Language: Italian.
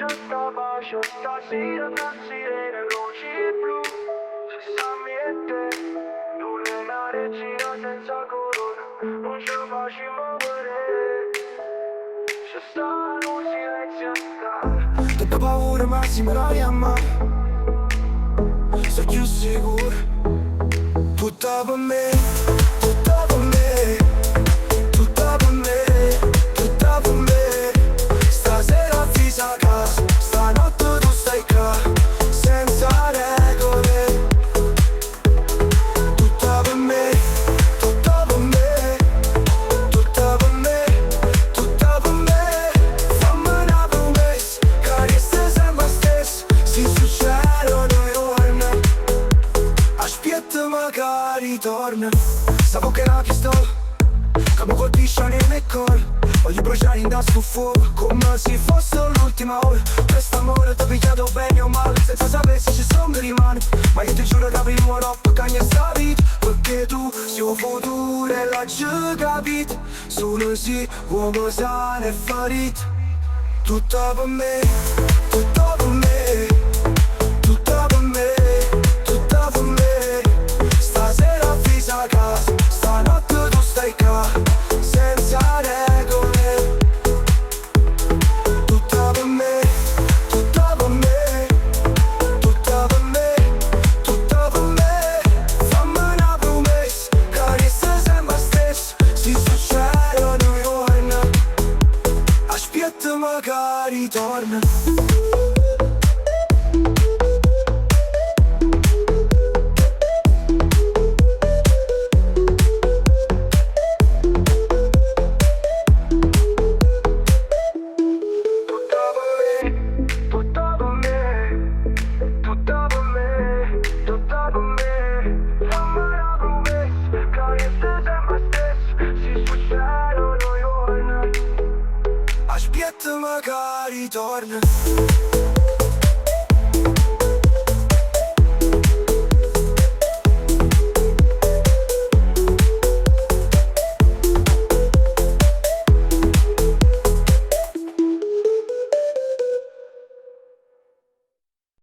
Lascio stasera impazzire le luci blu. Se stammi e te, tu sei una regina senza corona, non ci facciamo vedere. Se stanno un silenzio sta. Tutta paura ma si me la riamma. Sei più sicuro. Tutta per me, tutta per me, tutta per me, tutta per me. Stasera avvisa a casa, stanotte tu stai qua, senza regole. Tutta per me, tutta per me, tutta per me, tutta per me. Fammi una promessa, che resta sempre stessa. Se succedono i giorni, aspetta magari torna. Sapevo che la pistola che mi colpisce nel cuore. Voglio bruciare in da sul fuoco, come se fosse l'ultima ora. Quest'amore t'ho pigliato bene o male, senza sapere se ci sono rimane. Ma io ti giuro da primo roba che ne sta vita, perché tu sei un futuro e l'ha già capito. Solo se uomo sano e ferito. Tutta per me, tutta per me, tutta per me, tutta per me. Stasera avvisa a casa, stanotte tu stai qua, senza regole. Tutta per me, tutta per me, tutta per me, tutta per me. Fammi una promessa, che resta sempre stessa. Se succedono i giorni, aspetta magari torna. Aspetta magari torna.